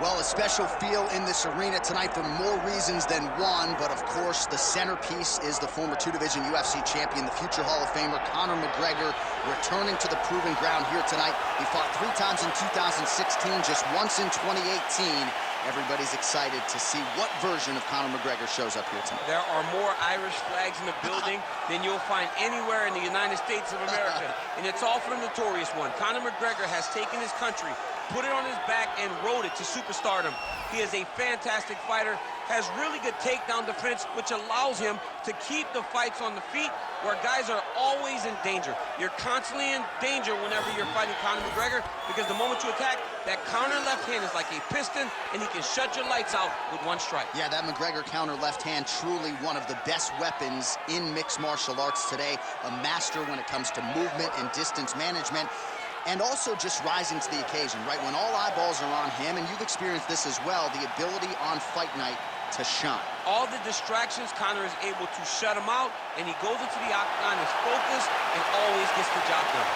Well, a special feel in this arena tonight for more reasons than one, but of course the centerpiece is the former two-division UFC champion, the future Hall of Famer Conor McGregor, returning to the proven ground here tonight. He fought 3 times in 2016, just once in 2018. Everybody's excited to see what version of Conor McGregor shows up here tonight. There are more Irish flags in the building than you'll find anywhere in the United States of America, and it's all for the notorious one. Conor McGregor has taken his country, put it on his back, and rode it to superstardom. He is a fantastic fighter, has really good takedown defense, which allows him to keep the fights on the feet where guys are always in danger. You're constantly in danger whenever you're fighting Conor McGregor, because the moment you attack, that counter left hand is like a piston, and he can shut your lights out with one strike. Yeah, that McGregor counter left hand, truly one of the best weapons in mixed martial arts today. A master when it comes to movement and distance management. And also just rising to the occasion, right? When all eyeballs are on him, and you've experienced this as well, the ability on fight night to shine. All the distractions, Conor is able to shut them out, and he goes into the octagon, is focused, and always gets the job done.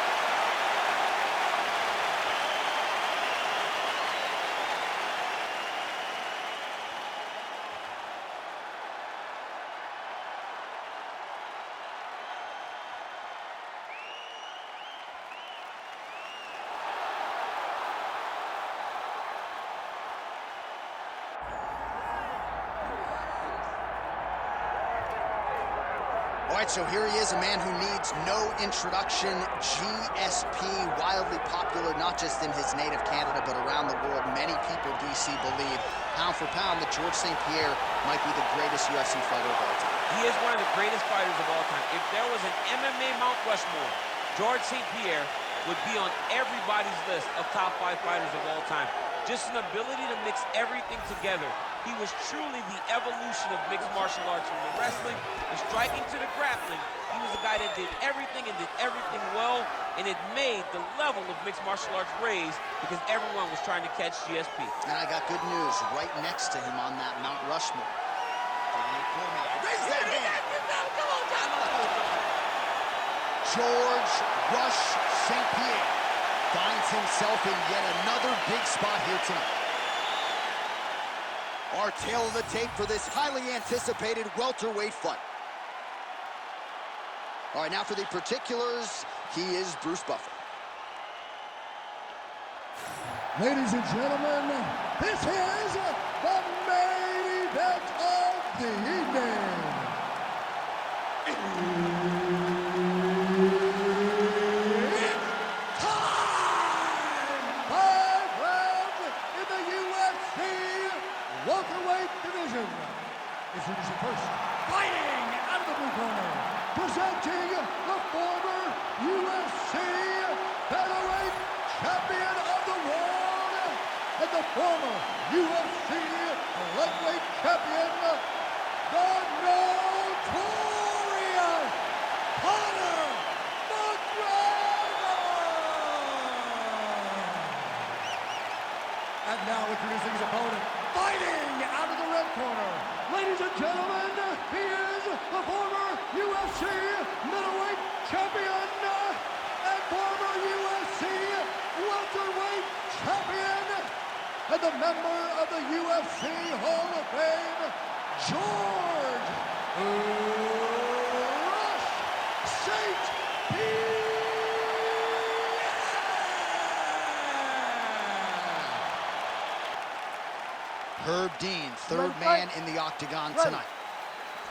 All right, so here he is, a man who needs no introduction. GSP, wildly popular, not just in his native Canada, but around the world. Many people, DC, believe, pound for pound, that George St-Pierre might be the greatest UFC fighter of all time. He is one of the greatest fighters of all time. If there was an MMA Mount Rushmore, George St-Pierre would be on everybody's list of top 5 fighters of all time. Just an ability to mix everything together. He was truly the evolution of mixed martial arts, from the wrestling, the striking to the grappling. He was a guy that did everything and did everything well, and it made the level of mixed martial arts raise because everyone was trying to catch GSP. And I got good news right next to him on that Mount Rushmore. Raise that hand! Come on, John! George Rush St-Pierre finds himself in yet another big spot here tonight. Our tail of the tape for this highly anticipated welterweight fight. All right, now for the particulars, he is Bruce Buffer. Ladies and gentlemen, this is the main event of the evening. Welterweight division. Introducing first, fighting out of the blue corner, presenting the former UFC featherweight champion of the world and the former UFC lightweight champion, the notorious Conor McGregor. And now introducing his opponent, fighting out of the red corner. Ladies and gentlemen, he is the former UFC middleweight champion and former UFC welterweight champion and the member of the UFC Hall of Fame, George Rush St-Pierre. Herb Dean, third man in the octagon tonight.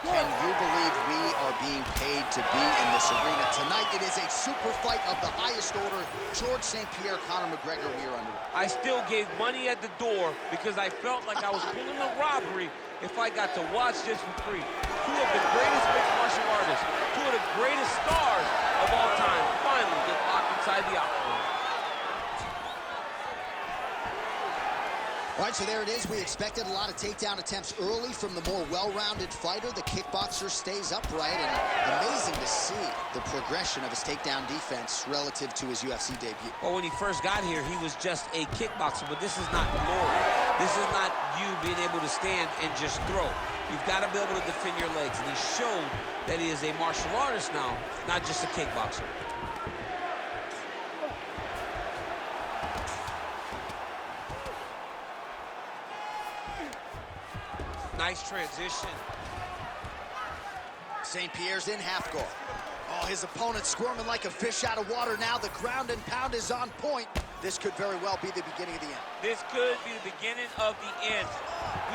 Can you believe we are being paid to be in this arena? Tonight it is a super fight of the highest order. George St-Pierre, Conor McGregor, we are underway. I still gave money at the door because I felt like I was pulling a robbery if I got to watch this for free. 2 of the greatest mixed martial artists, 2 of the greatest stars of all time finally get locked inside the octagon. All right, so there it is. We expected a lot of takedown attempts early from the more well-rounded fighter. The kickboxer stays upright, and amazing to see the progression of his takedown defense relative to his UFC debut. Well, when he first got here, he was just a kickboxer, but this is not glory. This is not you being able to stand and just throw. You've got to be able to defend your legs, and he showed that he is a martial artist now, not just a kickboxer. nice transition. St-Pierre's in half guard. Oh, his opponent squirming like a fish out of water now. The ground and pound is on point. This could very well be the beginning of the end. This could be the beginning of the end.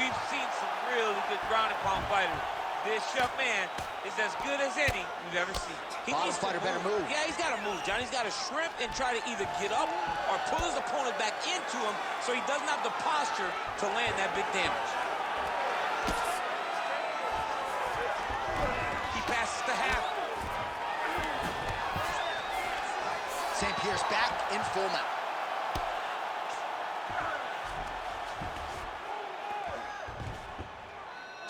We've seen some really good ground and pound fighters. This young man is as good as any we've ever seen. Bottom fighter better move. Yeah, he's got to move, John. He's got to shrimp and try to either get up or pull his opponent back into him so he doesn't have the posture to land that big damage. He passes to half. St-Pierre's back in full mount.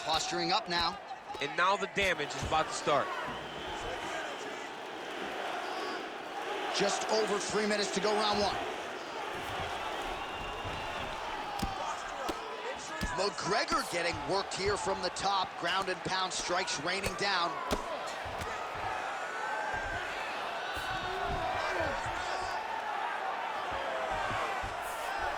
Posturing up now. And now the damage is about to start. Just over 3 minutes to go, round one. McGregor getting worked here from the top. Ground and pound strikes raining down.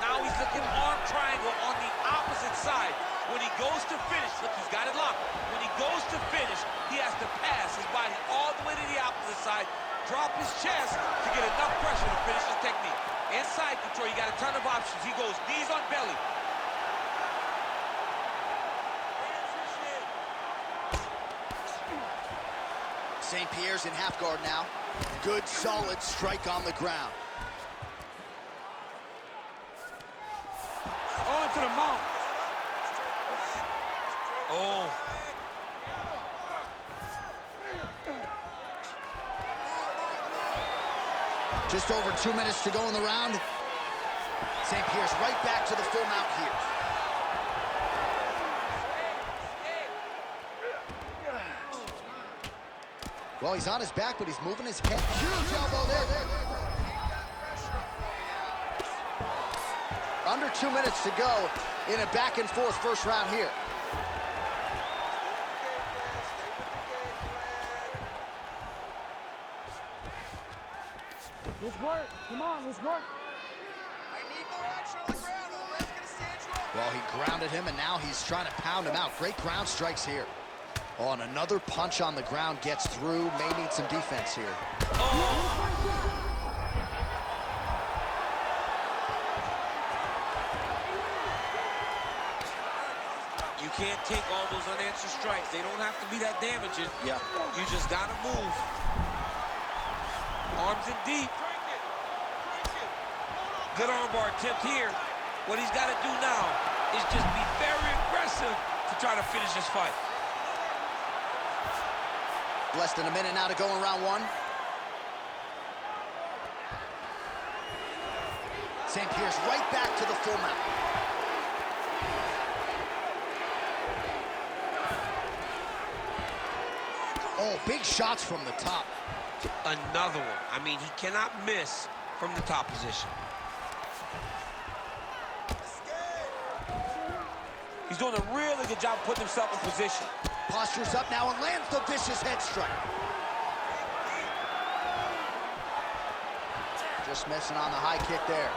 Now he's looking arm triangle on the opposite side. When he goes to finish, look, he's got it locked. When he goes to finish, he has to pass his body all the way to the opposite side, drop his chest to get enough pressure to finish his technique. Inside control, you got a ton of options. He goes knees on belly. St-Pierre's in half guard now. Good, solid strike on the ground. On to the mount. Oh. Just over 2 minutes to go in the round. St-Pierre's right back to the full mount here. Well, he's on his back, but he's moving his head. Huge elbow there. Under 2 minutes to go in a back and forth first round here. Let's work. Come on, let's work. I need more action on the ground, or the ref's gonna stand you up. Well, he grounded him, and now he's trying to pound him out. Great ground strikes here. Oh, and another punch on the ground gets through. May need some defense here. You can't take all those unanswered strikes. They don't have to be that damaging. Yeah. You just gotta move. Arms in deep. Good armbar attempt here. What he's got to do now is just be very aggressive to try to finish this fight. Less than a minute now to go in round one. St-Pierre's right back to the full mount. Oh, big shots from the top. Another one. I mean, he cannot miss from the top position. He's doing a really good job putting himself in position. Postures up now and lands the vicious head strike. Just missing on the high kick there.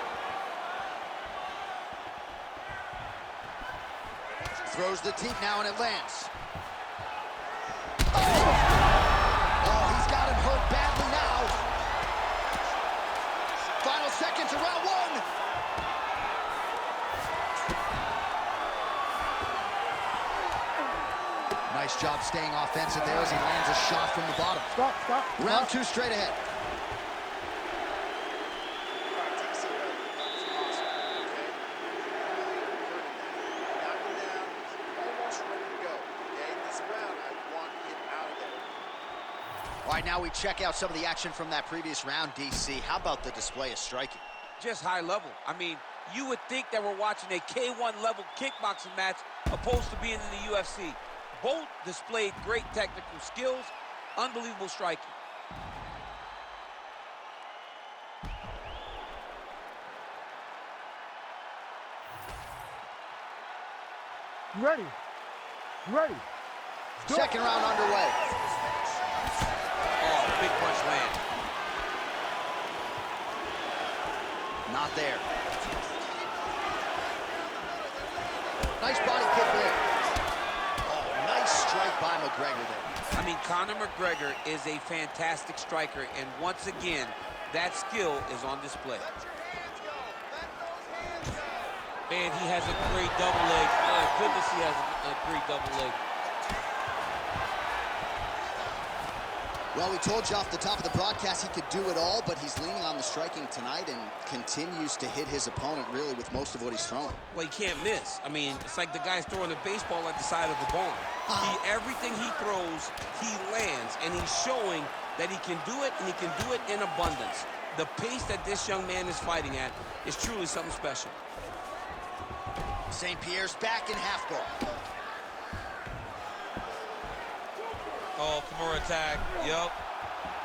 Throws the teep now and it lands. Oh, he's got him hurt badly now. Final seconds of round one. Nice job staying offensive there as he lands a shot from the bottom. Stop. Round two straight ahead. All right, now we check out some of the action from that previous round, DC. How about the display of striking? Just high level. I mean, you would think that we're watching a K1 level kickboxing match opposed to being in the UFC. Both displayed great technical skills, unbelievable striking. Ready. Second round underway. Oh, big punch land. Not there. Nice body kick there. by McGregor there. I mean, Conor McGregor is a fantastic striker, and once again, that skill is on display. Man, he has a great double leg. My goodness, he has a great double leg. Well, we told you off the top of the broadcast he could do it all, but he's leaning on the striking tonight and continues to hit his opponent really with most of what he's throwing. Well, he can't miss. I mean, it's like the guy's throwing a baseball at the side of the barn. Everything he throws, he lands, and he's showing that he can do it, and he can do it in abundance. The pace that this young man is fighting at is truly something special. St-Pierre's back in half guard. Oh, Kimura tag. Yup.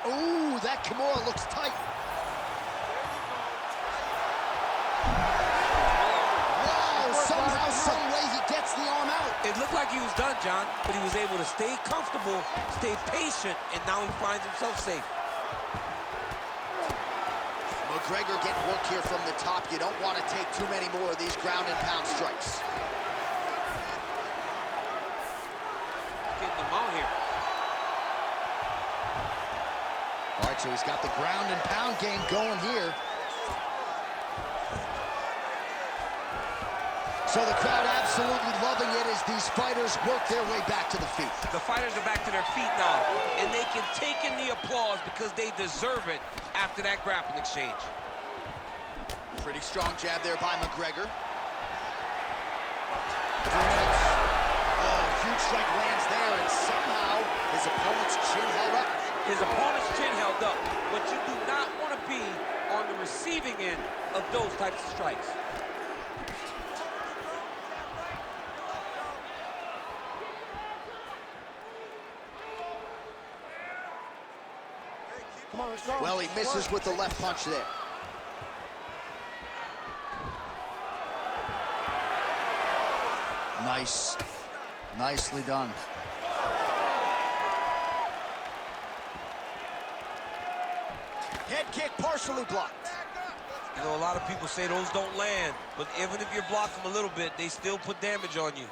Ooh, that Kimura looks tight. Wow, somehow, some way he gets the arm out. It looked like he was done, John, but he was able to stay comfortable, stay patient, and now he finds himself safe. McGregor getting work here from the top. You don't want to take too many more of these ground and pound strikes. Getting them out here. All right, so he's got the ground and pound game going here. So the crowd absolutely loving it as these fighters work their way back to the feet. The fighters are back to their feet now, and they can take in the applause because they deserve it after that grappling exchange. Pretty strong jab there by McGregor. Oh, huge strike lands there, and somehow his opponent's chin held up. His opponent's chin held up, but you do not want to be on the receiving end of those types of strikes. Come on, let's go. Well, he misses with the left punch there. Nice. Nicely done. Head kick partially blocked. You know, a lot of people say those don't land, but even if you block them a little bit, they still put damage on you.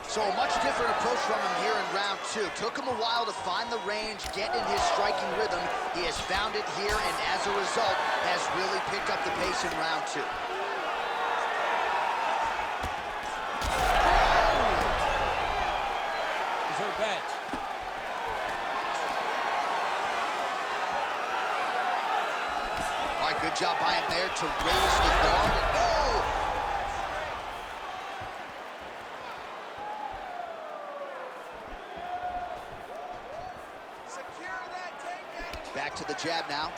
So a much different approach from him here in round two. Took him a while to find the range, get in his striking rhythm. He has found it here, and as a result, has really picked up the pace in round two. He's hurt bad. All right, good job by him there to raise the guard. Oh! Secure that takedown. Back to the jab now.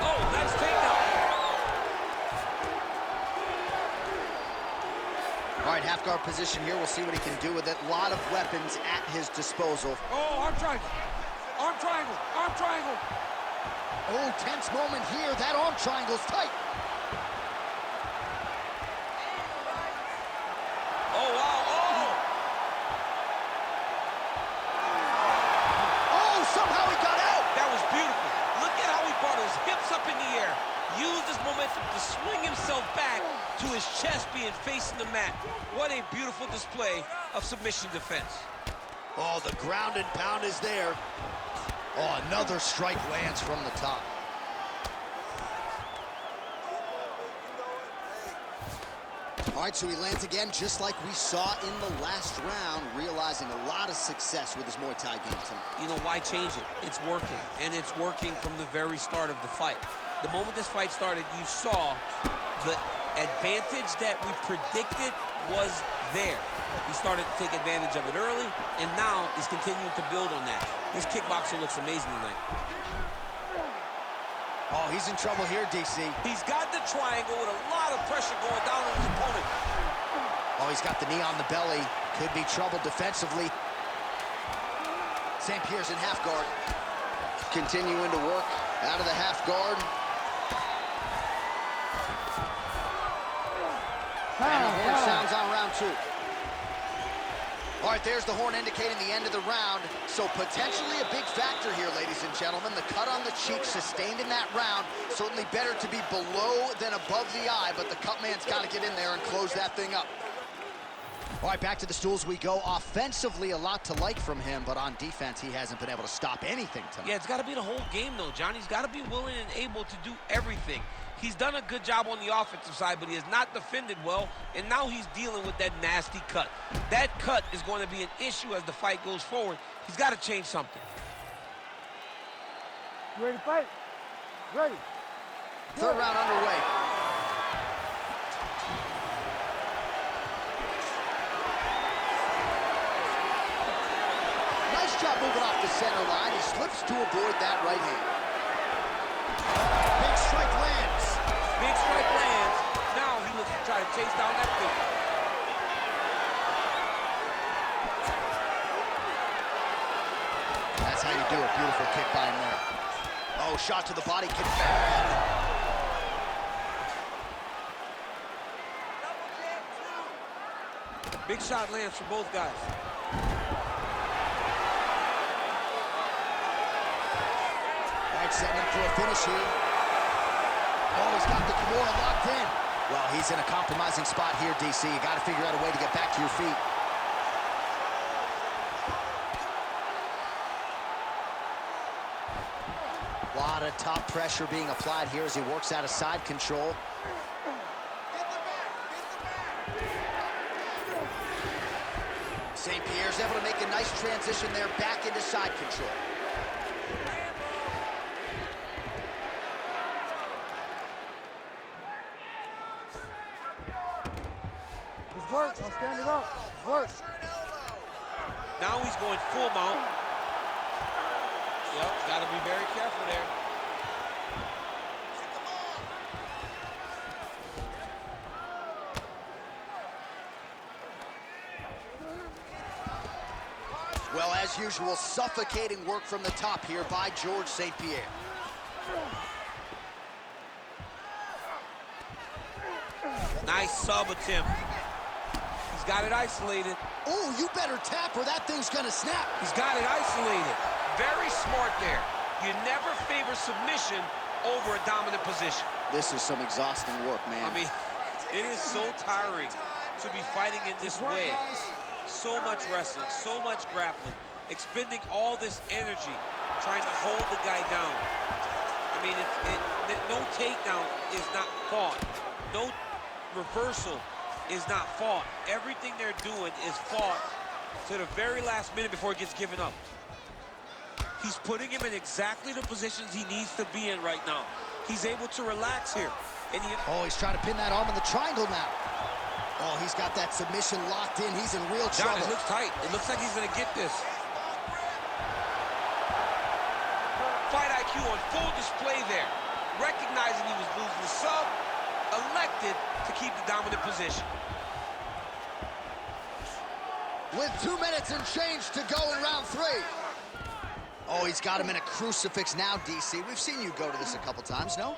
Oh, nice takedown. All right, half guard position here. We'll see what he can do with it. A lot of weapons at his disposal. Oh, arm triangle. Arm triangle. Arm triangle. Oh, tense moment here. That arm triangle's tight. Oh, wow. Oh! Oh, somehow he got out. That was beautiful. Look at how he brought his hips up in the air. Used his momentum to swing himself back to his chest being facing the mat. What a beautiful display of submission defense. Oh, the ground and pound is there. Oh, another strike lands from the top. All right, so he lands again just like we saw in the last round, realizing a lot of success with his Muay Thai game tonight. You know, why change it? It's working, and it's working from the very start of the fight. The moment this fight started, you saw the advantage that we predicted was there. He started to take advantage of it early, and now he's continuing to build on that. This kickboxer looks amazing tonight. Oh, he's in trouble here, DC. He's got the triangle with a lot of pressure going down on his opponent. Oh, he's got the knee on the belly. Could be trouble defensively. St-Pierre's in half guard. Continuing to work out of the half guard. And the horn sounds on round two. All right, there's the horn indicating the end of the round. So potentially a big factor here, ladies and gentlemen. The cut on the cheek sustained in that round. Certainly better to be below than above the eye, but the cut man's got to get in there and close that thing up. All right, back to the stools we go. Offensively, a lot to like from him, but on defense, he hasn't been able to stop anything tonight. Yeah, it's got to be the whole game, though, Johnny. He's got to be willing and able to do everything. He's done a good job on the offensive side, but he has not defended well, and now he's dealing with that nasty cut. That cut is going to be an issue as the fight goes forward. He's got to change something. You ready to fight? Ready. Third round underway. Nice job moving off the center line. He slips to avoid that right hand. Big strike lands. Big strike lands. Now he looks to try to chase down that kick. That's how you do it. Beautiful kick by him there. Oh, shot to the body. Confirmed. Big shot lands for both guys. All right, setting him for a finish here. Oh, he's got the Kimura locked in. Well, he's in a compromising spot here, DC. You got to figure out a way to get back to your feet. A lot of top pressure being applied here as he works out of side control. St-Pierre's able to make a nice transition there back into side control. It's work. I'll stand it up. It's work. Now he's going full mount. Yep, got to be very careful there. Well, as usual, suffocating work from the top here by George St-Pierre. Nice sub attempt. He's got it isolated. Oh, you better tap or that thing's gonna snap. He's got it isolated. Very smart there. You never favor submission over a dominant position. This is some exhausting work, man. I mean, it is so tiring to be fighting in this way. So much wrestling, so much grappling, expending all this energy trying to hold the guy down. I mean, no takedown is not fought. No reversal is not fought. Everything they're doing is fought to the very last minute before it gets given up. He's putting him in exactly the positions he needs to be in right now. He's able to relax here. And oh, he's trying to pin that arm in the triangle now. Oh, he's got that submission locked in. He's in real trouble. John, it looks tight. It looks like he's going to get this. Fight IQ on full display there. Recognizing he was losing the sub, elected to keep the dominant position. With 2 minutes and change to go in round 3. Oh, he's got him in a crucifix now, DC. We've seen you go to this a couple times, no?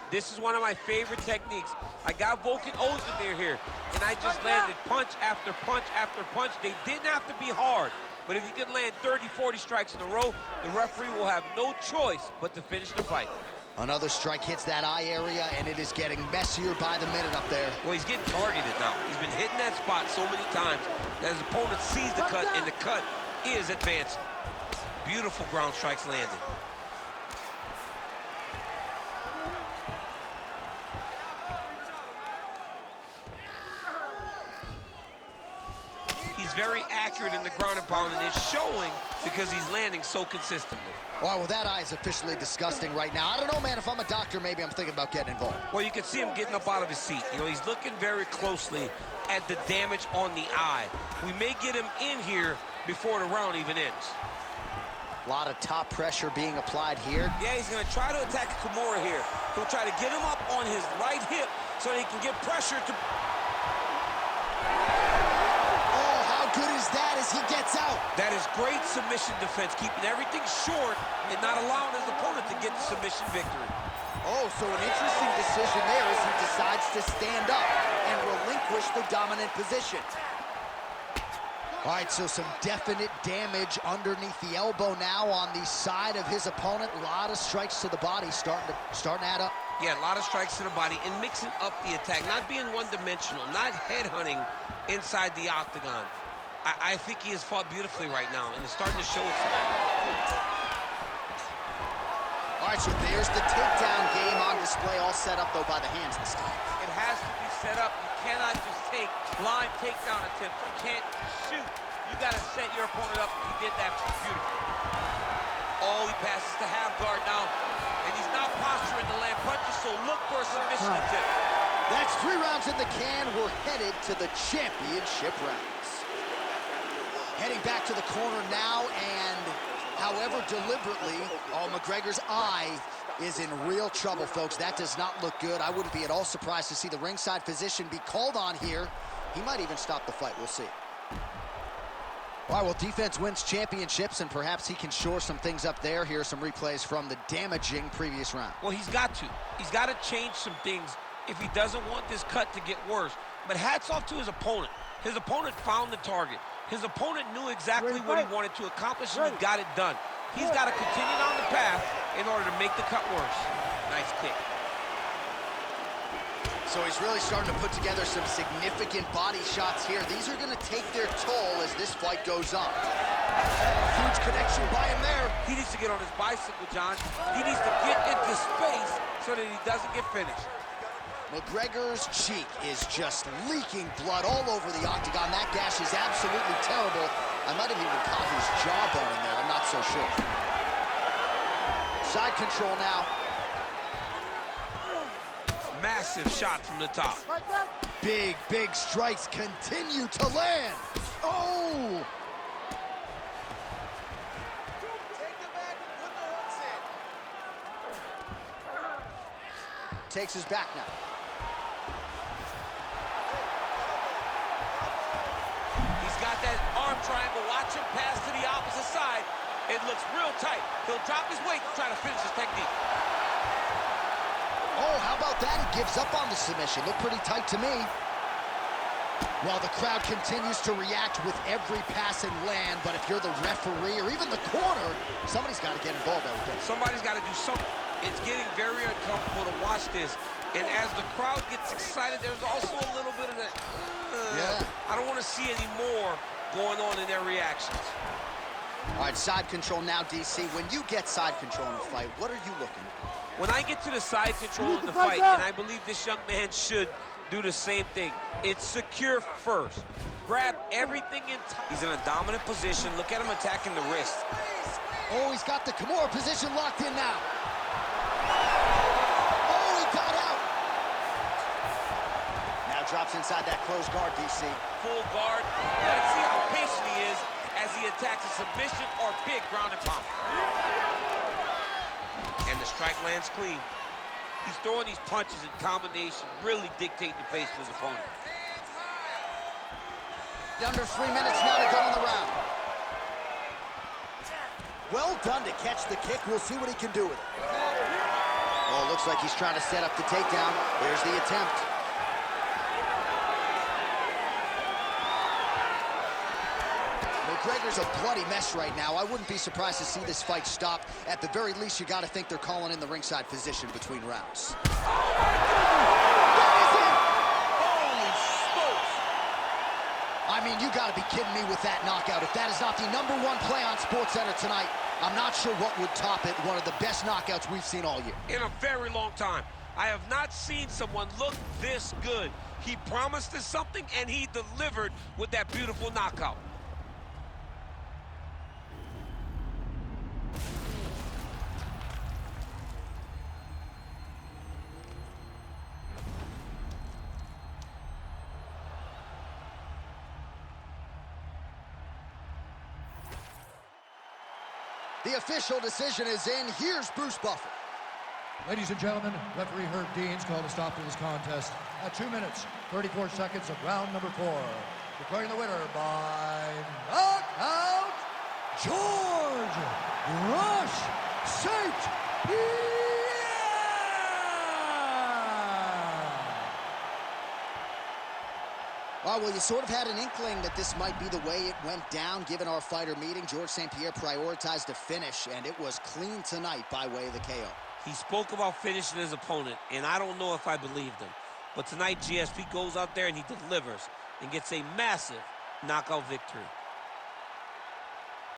This is one of my favorite techniques. I got Volkan Ozdemir here, and I just landed punch after punch after punch. They didn't have to be hard, but if you can land 30, 40 strikes in a row, the referee will have no choice but to finish the fight. Another strike hits that eye area, and it is getting messier by the minute up there. Well, he's getting targeted now. He's been hitting that spot so many times that his opponent sees the cut, and the cut is advancing. Beautiful ground strikes landed. He's very accurate in the ground and pound, and it's showing because he's landing so consistently. All right, well, that eye is officially disgusting right now. I don't know, man, if I'm a doctor, maybe I'm thinking about getting involved. Well, you can see him getting up out of his seat. You know, he's looking very closely at the damage on the eye. We may get him in here before the round even ends. A lot of top pressure being applied here. Yeah, he's going to try to attack Kimura here. He'll try to get him up on his right hip so he can get pressure to... Oh, how good is that as he gets out? That is great submission defense, keeping everything short and not allowing his opponent to get the submission victory. Oh, so an interesting decision there as he decides to stand up and relinquish the dominant position. All right, so some definite damage underneath the elbow now on the side of his opponent. A lot of strikes to the body starting to add up. Yeah, a lot of strikes to the body and mixing up the attack, not being one-dimensional, not headhunting inside the octagon. I think he has fought beautifully right now, and it's starting to show itself. All right, so there's the takedown game on display, all set up, though, by the hands this time. It has to be set up. You cannot just take blind takedown attempts. You can't shoot. You got to set your opponent up. He did that beautifully. Oh, he passes to half guard now, and he's not posturing to land punches, so look for a submission attempt. That's 3 rounds in the can. We're headed to the championship rounds. Heading back to the corner now, and however deliberately, McGregor's eye is in real trouble, folks. That does not look good. I wouldn't be at all surprised to see the ringside physician be called on here. He might even stop the fight. We'll see. All right, well, defense wins championships, and perhaps he can shore some things up there. Here are some replays from the damaging previous round. Well, he's got to. He's got to change some things if he doesn't want this cut to get worse. But hats off to his opponent. His opponent found the target. His opponent knew exactly what he wanted to accomplish, and he got it done. He's got to continue down the path in order to make the cut worse. Nice kick. So he's really starting to put together some significant body shots here. These are going to take their toll as this fight goes on. Huge connection by him there. He needs to get on his bicycle, John. He needs to get into space so that he doesn't get finished. McGregor's cheek is just leaking blood all over the octagon. That gash is absolutely terrible. I might have even caught his jawbone in there. I'm not so sure. Side control now. Massive shot from the top. Big, big strikes continue to land. Oh! Take the back and put the hooks in. Takes his back now. He's got that arm triangle. Watch him pass to the opposite side. It looks real tight. He'll drop his weight to try to finish his technique. Oh, how about that? He gives up on the submission. Looked pretty tight to me. While the crowd continues to react with every pass and land, but if you're the referee or even the corner, somebody's got to get involved, I would think. Somebody's got to do something. It's getting very uncomfortable to watch this. And as the crowd gets excited, there's also a little bit of that, I don't want to see any more going on in their reactions. All right, side control now, DC. When you get side control in a fight, what are you looking for? When I get to the side control of the fight, and I believe this young man should do the same thing, it's secure first. Grab everything in time. He's in a dominant position. Look at him attacking the wrist. Oh, he's got the Kimura position locked in now. Oh, he got out. Now drops inside that closed guard, DC. Full guard. Let's see how patient he is as he attacks a submission or big ground and pound. And the strike lands clean. He's throwing these punches in combination, really dictating the pace to his opponent. Under 3 minutes now to go in the round. Well done to catch the kick. We'll see what he can do with it. Oh, looks like he's trying to set up the takedown. There's the attempt. McGregor's a bloody mess right now. I wouldn't be surprised to see this fight stop. At the very least, you got to think they're calling in the ringside physician between rounds. Holy smokes! I mean, you got to be kidding me with that knockout. If that is not the #1 play on SportsCenter tonight, I'm not sure what would top it. One of the best knockouts we've seen all year. In a very long time. I have not seen someone look this good. He promised us something, and he delivered with that beautiful knockout. The official decision is in. Here's Bruce Buffer. Ladies and gentlemen, referee Herb Dean's called a stop to this contest at 2 minutes, 34 seconds of round number 4. Declaring the winner by knockout, George Rush St-Pierre. Oh, well, you sort of had an inkling that this might be the way it went down. Given our fighter meeting, George St-Pierre prioritized a finish, and it was clean tonight by way of the KO. He spoke about finishing his opponent, and I don't know if I believed him. But tonight, GSP goes out there and he delivers and gets a massive knockout victory.